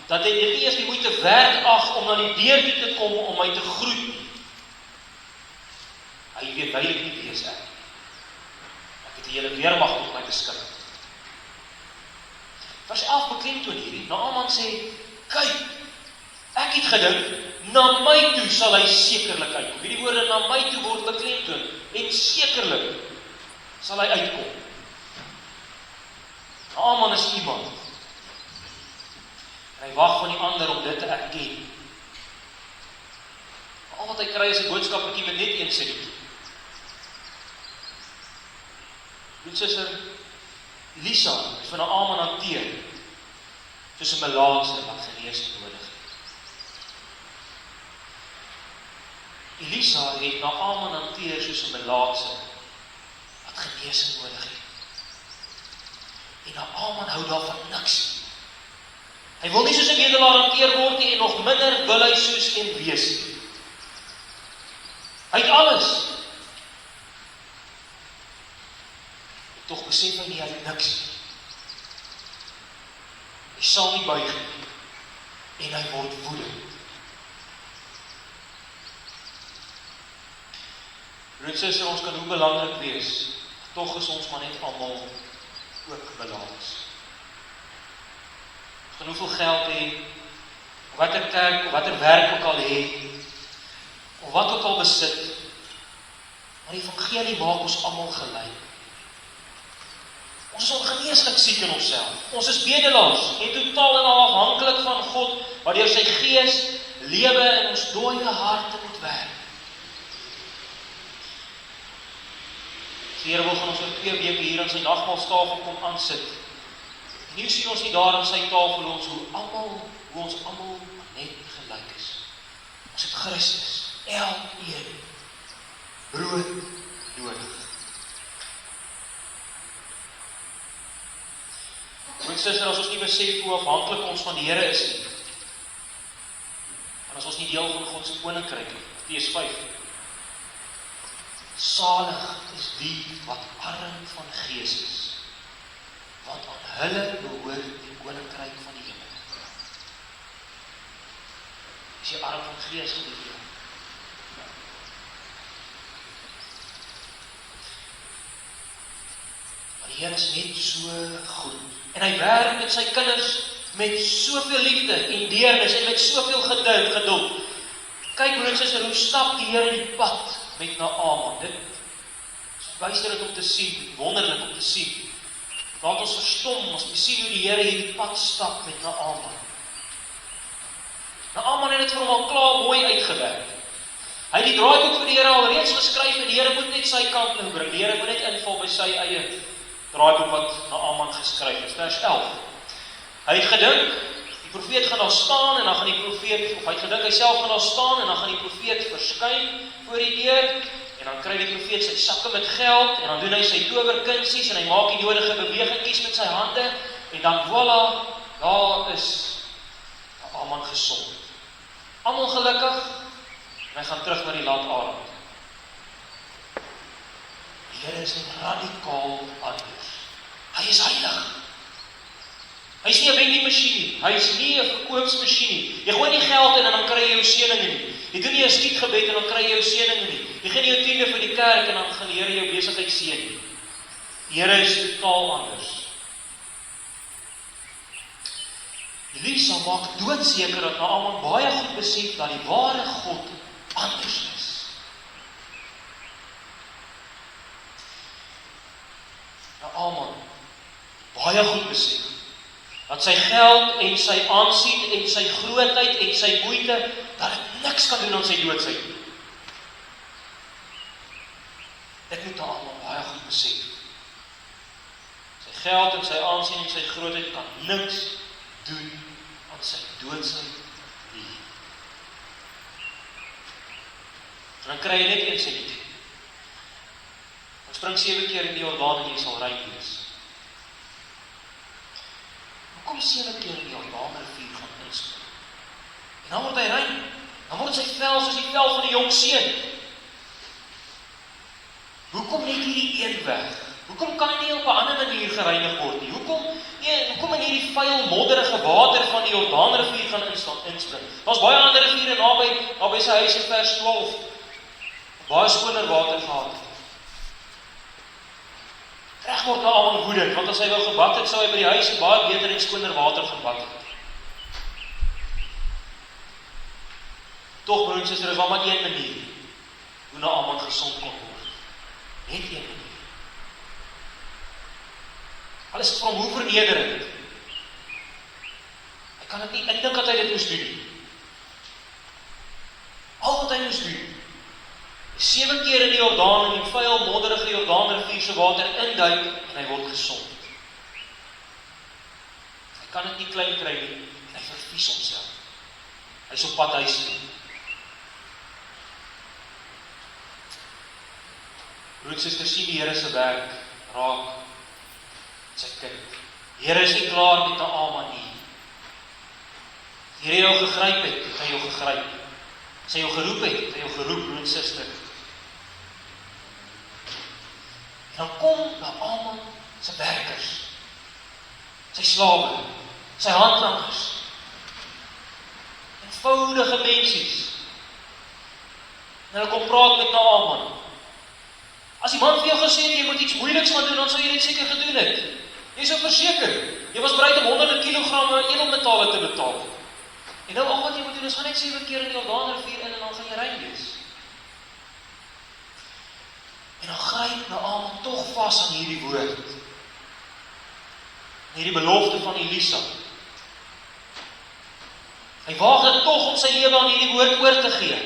dat hy nie eens die moeite werd ag om na die deur toe te kom om my te groet nie. Hy weet duidelik nie wie is ek. Ek het die hele weermag op my beskik. Vers 11 beklemtoon hierdie. Naaman sê, kyk, ek het gedink, na my toe sal hy sekerlik uitkom. Hierdie woorde na my toe word beklemtoon en sekerlik sal hy uitkom. Naaman is iemand. En hy wag van die ander om dit te erken. Al wat hy kry is 'n boodskappertjie met net een sin. Broer-suster, Elisa het van Naaman hanteer soos 'n melaatse wat geneesing nodig het. Elisa het Naaman hanteer soos 'n melaatse wat genesing nodig het. En Naaman hou daarvan niks. Hy wil nie soos 'n bedelaar hanteer word nie en nog minder wil hy soos een wees nie. Hy het alles. Tog besef hy nie, hy het niks nie. Hy sal nie buig nie. En hy word woedend. Broer en suster, ons kan hoe belangrik wees, tog is ons maar net almal ook belaas. Ons kan hoeveel geld hê, of watter kerk, of watter werk ook al hê, of wat ook al besit, maar die evangelie maak ons almal gelyk. Ons is ongeneeslik siek in onsself. Ons is bedelaars en totaal en al afhanklik van God, wat deur sy gees lewe in ons dooie harte moet werk. Die Here wil van ons oor 2 weke hier aan sy nagmaaltafel kom aansit. En nu sien ons nie daar aan sy tafel hoe ons almal net gelyk is. Ons het Christus, elkeen brood nodig. Broer en suster, as ons nie besef hoe afhanklik ons van die Here is nie, en as ons nie deel van God se koninkryk nie, Matteus 5. Salig is die wat arm van gees is, want aan hulle behoort die koninkryk van die hemel. Is jy arm van gees, geliefde? Maar die Here is net so goed. En hy werk met sy kinders met soveel liefde en deernis en met soveel geduld. Kyk broer en suster, hoe stap die Here die pad met Naaman. Dit is buisterend om te sien, wonderlik om te sien. Laat ons verstom as ons sien hoe die Here hierdie pad stap met Naaman. Naaman het dit vir hom al klaar mooi uitgewerk. Hy het die draaiboek vir die Here al reeds geskryf en die Here moet net sy kant nou bring. Die Here moet net inval by sy eie draaiboek wat Naaman geskryf is. Vers 11. Hy het gedink, die profeet gaan daar staan en dan gaan die profeet, of hy het gedink hy self gaan daar staan en dan gaan die profeet verskyn voor die deur en dan kry die profeet sy sakke met geld en dan doen hy sy towerkunsies en hy maak die nodige bewegingkies met sy hande en dan voilà, daar is Naaman gesond. Almal gelukkig en hy gaan terug na die land Aram. Die Here is net radikaal anders. Hy is heilig. Hy is nie 'n vendingmasjien nie. Hy is nie 'n verkoopsmasjien nie. Jy gooi nie geld in en dan kry jy jou seëninge nie. Jy doen nie 'n skietgebed en dan kry jy jou seëninge nie. Jy gee nie jou tiende vir die kerk en dan gaan die Here jou besigheid seën nie. Die Here is totaal anders. Elisa maak doodseker dat Naaman baie goed besef dat die ware God anders is. Naaman baie goed besef dat sy geld en sy aansien en sy grootheid en sy moeite, dat dit niks kan doen aan sy doodsheid nie. Dit moet Naaman baie goed besef. Sy geld en sy aansien en sy grootheid kan niks doen aan sy doodsheid nie. Dan kry jy net een sentjie. Dan spring 7 keer in die Jordaan en jy sal rein wees. Hoekom 7 keer in die Jordaanrivier gaan inspring? En dan word hy rein. Dan word sy vel soos die vel van die jong seun. Hoekom net hierdie een weg? Hoekom kan hy nie op 'n ander manier gereinig word nie? Hoekom in hierdie vuil, modderige water van die Jordaanrivier gaan inspring? Daar's baie ander riviere naby sy huis in vers 12. Baie skoner water gehad. Reg word Naaman woedend, want as hy wou gebad het, sou hy by die huis baie beter en skoner water gebad het. Tog, broers en susters, is maar een manier hoe Naaman gesond kon word. Net een manier. Alles vir hom hoe vernederend. Hy kan dit nie indink dat hy dit moes doen. Al wat hy moes doen, 7 keer in die Jordaan, in die vuil, modderige Jordaanrivier se water induik, en hy word gesond. Hy kan dit nie klein kry nie, en hy vervies homself. Hy is op pad huis toe. Broers en susters, sien die Here se werk raak sy kind. Die Here is nie klaar met Naaman nie. Die Here jou gegryp het hy jou gegryp. Sy jou geroep het hy jou geroep, broer en suster. En dan kom Naaman sy werkers, sy slawe, sy handlangers, eenvoudige mensies. En hulle kom praat met Naaman. As die man vir jou gesê het, jy moet iets moeiliks gaan doen, dan sou jy dit seker gedoen het. Jy sou verseker, jy was bereid om 100 kilogramme edelmetale te betaal. En nou al wat jy moet doen, is gaan net 7 keer in die Jordaanrivier in en dan gaan jy rein wees. En dan gryp Naaman tog vas aan hierdie woord. Hierdie belofte van Elisa. Hy waag dit tog om sy lewe aan hierdie woord oor te gee.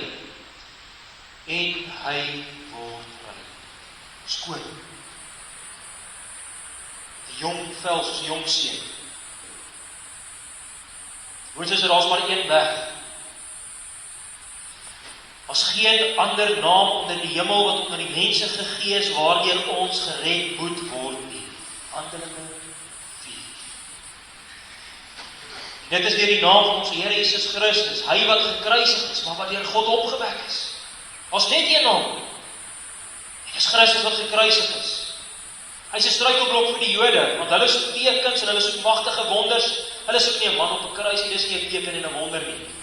En hy word rein. Skoon. Die jong vel soos die jong seun. Broers en susters, daar's maar een weg. As geen ander naam onder die hemel wat onder die mense gegee is waardeur ons gered moet word nie. Handelinge 4. Dit is deur die naam van ons Here Jesus Christus, hy wat gekruisig is, maar wat deur God opgewek is. Ons net een naam. Dit is Christus wat gekruisig is. Hy is 'n struikelblok vir die Jode, want hulle soek tekens en hulle soek magtige wonders. Hulle soek nie 'n man op 'n kruis nie, dis nie 'n teken en 'n wonder nie.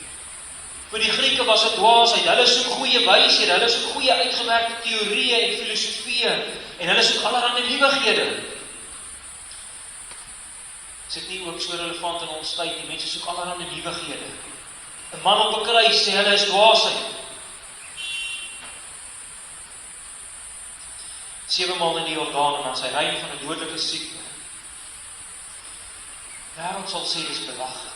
Vir die Grieke was dit dwaasheid. Hulle soek goeie wyshede, hulle soek goeie uitgewerkte teorieë en filosofieë en hulle soek allerlei nuwighede. Is dit nie ook so relevant in ons tyd nie? Mense soek allerlei nuwighede. 'n Man op 'n kruis sê hulle is dwaasheid. 7 maal in die Jordaan en dan sy rein van 'n dodelike siekte. Wêreld sal sê dis belaglik.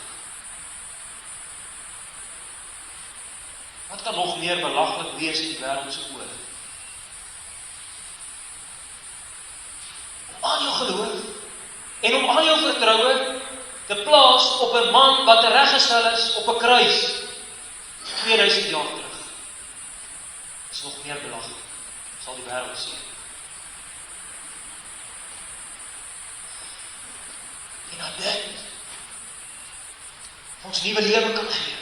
Wat kan nog meer belaglik wees in die wêreld se oë? Om al jou geloof en om al jou vertroue te plaas op 'n man wat reggestel is op 'n kruis 2000 jaar terug. Is nog meer belaglik, sal die wêreld sê. En dat dit ons nuwe lewe kan gee.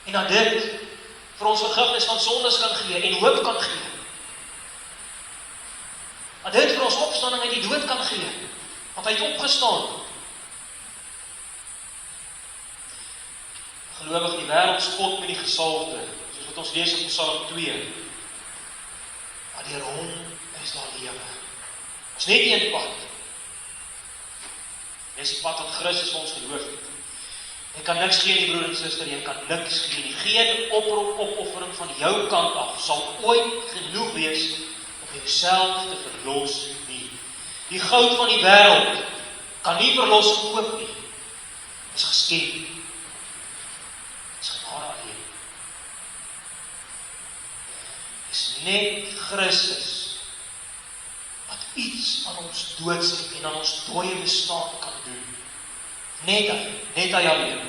En dat dit vir ons vergifnis van sondes kan gee en hoop kan gee. dat dit vir ons opstanding uit die dood kan gee, want hy het opgestaan. Gelowig, die wêreld spot met die gesalfde, soos wat ons lees in Psalm 2. Maar deur hom is daar lewe. Ons net een pad. Dis die pad wat Christus vir ons geloof het. Jy kan niks gee nie, broer en suster, jy kan niks gee nie. Geen opoffering van jou kant af sal ooit genoeg wees om jouself te verlos nie. Die goud van die wêreld kan nie verlossing koop nie. Dit is geskenk. Dit is genade alleen. Dit is net Christus wat iets aan ons doodsheid en aan ons dooie bestaan kan doen. Net hy alleen.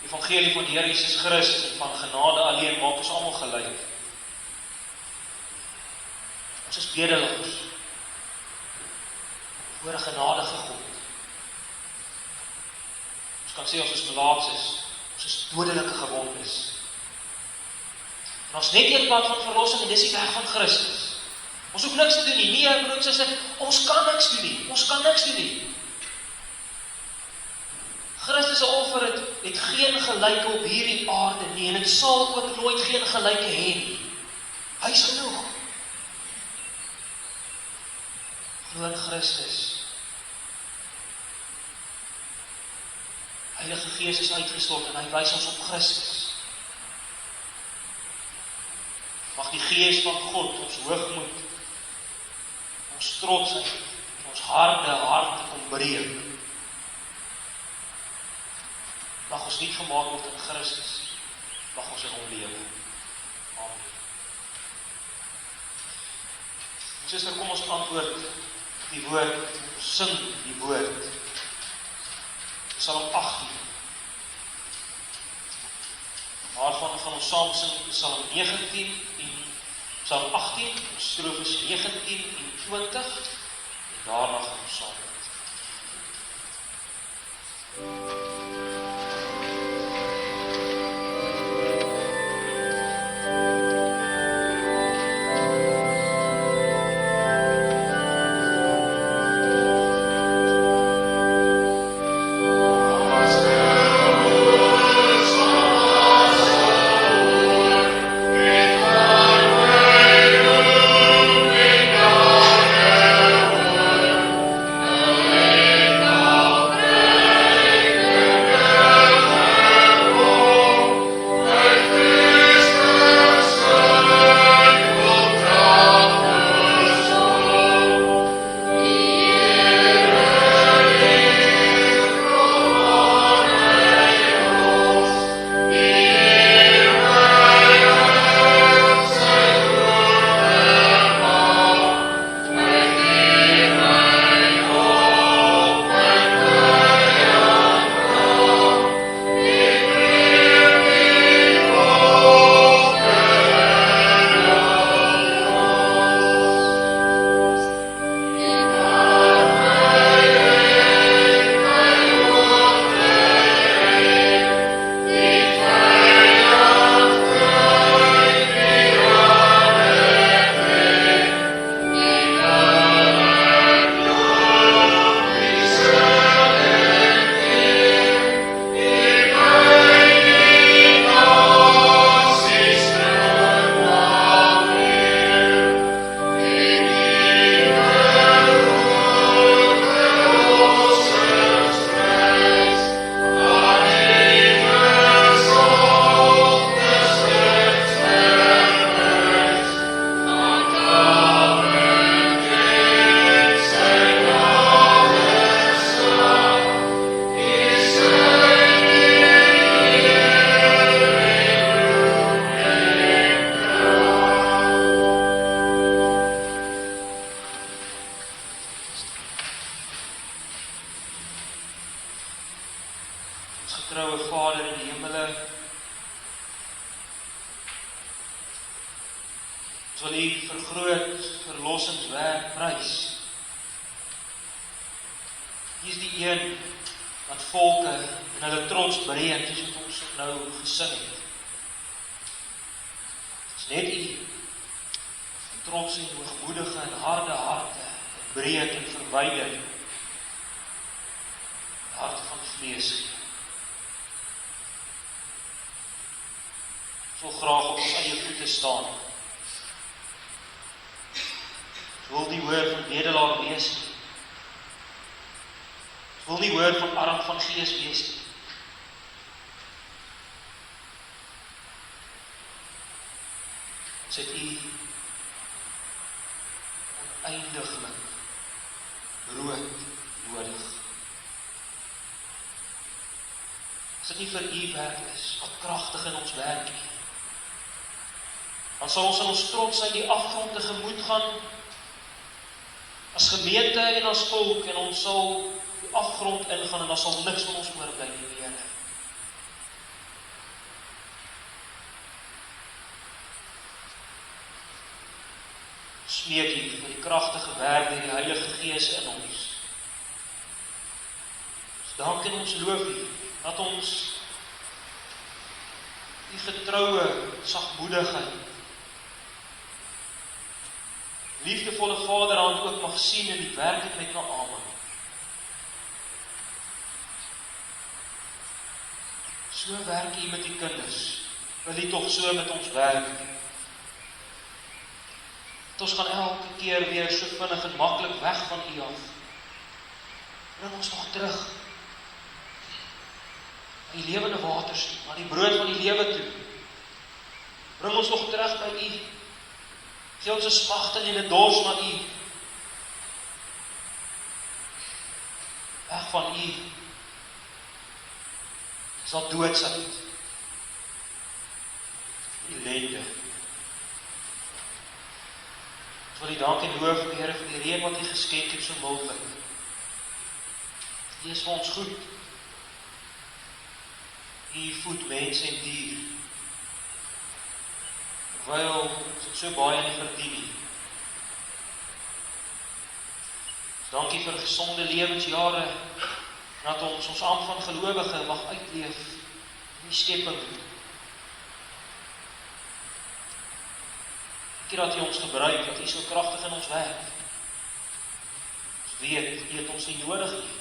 Die evangelie van die Here Jesus Christus en van genade alleen maak ons almal gelyk. Ons is bedelaars voor 'n genadige God. Ons kan sê ons is melaatses, ons is dodelike gewondes. En ons net een pad van verlossing en dis die weg van Christus. Ons hoef niks te doen nie. Nee, broer en suster, ons kan niks doen nie. Ons kan niks doen nie. Christus se offer het geen gelyke op hierdie aarde nie en dit sal ook nooit geen gelyke hê nie. Hy is genoeg. Glo in Christus. Heilige Gees is uitgestort en hy wys ons op Christus. Mag die Gees van God ons hoogmoed, ons trotsheid en ons harde harte kom breek. Mag ons nie gemaak word in Christus, mag ons in hom lewe. Amen. Suster, kom ons antwoord die woord, ons sing die woord. Psalm 18. Waarvan gaan ons saam sing Psalm 19 en Psalm 18, strofes 19 en 20, en daarna gaan ons saam bid. net U trots en hoogmoedige en harde harte breek en verwyder die harte van vlees gee. Ons wil graag op ons eie voete staan. Ons wil nie hoor van bedelaar wees nie. Ons wil nie hoor van arm van gees wees nie. Ons het U oneindiglik brood nodig. As dit nie vir U werk is, wat kragtig in ons werk nie, dan sal ons in ons trotsheid die afgrond tegemoet gaan, as gemeente en as volk, en ons sal die afgrond ingaan, en dan sal niks van ons oorbly nie, Here. Smeek U vir die kragtige werk deur die Heilige Gees in ons. Ons dank en ons loof U, dat ons die getroue sagmoedigheid, liefdevolle Vaderhand ook mag sien in die werking met Naaman. So werk U met die kinders, wil U tog so met ons werk. Ons gaan elke keer weer so vinnig en maklik weg van U af. Bring ons nog terug na die lewende waters toe, na die brood van die lewe toe. Bring ons nog terug by U. Gee ons 'n smagting en 'n dors na U. Weg van U sal doodsheid, ellende. Ons wil U dank en loof, Here, vir die reën wat U geskenk het so mildlik. U is vir ons goed. U voed mens en dier, terwyl ons het so baie nie verdien nie. Dankie vir gesonde lewensjare, dat ons ambt van gelowige mag uitleef in die skepping. Dankie dat U ons gebruik, dat U so kragtig in ons werk. Ons weet, U het ons nie nodig nie.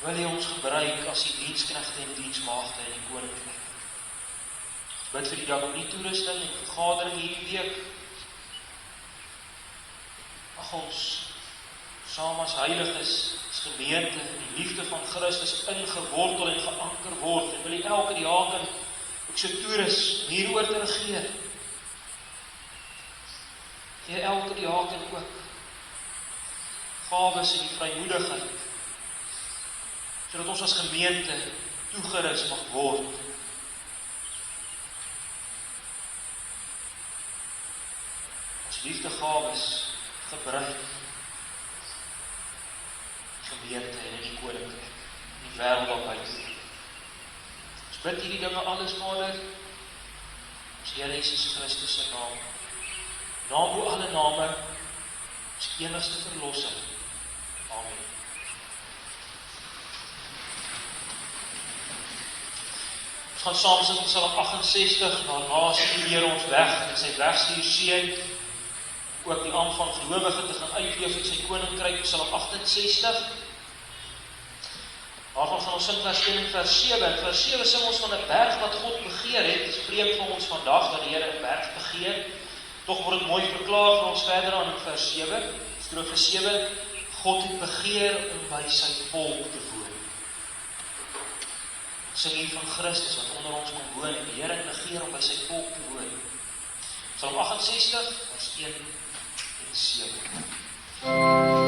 Wil U ons gebruik as die diensknegte en diensmaagde in die koninkryk. Ons bid vir die diakonie toerusting en vergadering hierdie week. Mag ons saam as heiliges, as gemeente, in die liefde van Christus ingewortel en geanker word. En wil U elke diaken ook so toerus om hieroor te regeer. Gee elke diaken ook gawes en die vrymoedigheid, sodat ons as gemeente toegerus mag word. Ons liefdegawes gebruik gemeente en in die koninkryk, in die wêreld daarbuiten. Ons bid hierdie dinge alles, Vader, ons Here Jesus Christus se naam. Naam bo alle name, ons enigste verlosser. Amen. Ons gaan saam sing Psalm 68, daarna stuur die Here ons weg en sy wegstuur seën, ook die ambt van gelowige te gaan uitleef in sy koninkryk, Psalm 68. Daarvan gaan ons sing vers 1 en vers 7. In vers 7 sing ons van 'n berg wat God begeer het. Dit is vreemd vir ons vandag dat die Here 'n berg begeer. Tog word dit mooi verklaar vir ons verder aan in vers 7. Strofe 7. God het begeer om by sy volk te woon. Ons sing hier van Christus wat onder ons kom woon en die Here het begeer om by sy volk te woon. Psalm 68 vers 1 en 7. All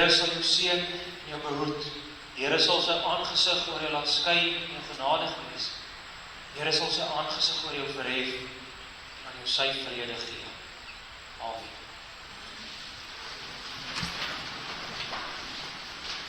Here sal jou seën en jou behoed. Die Here sal sy aangesig oor jou laat skyn en jou genadig wees. Die Here sal sy aangesig oor jou verhef en aan jou sy vrede gee. Amen.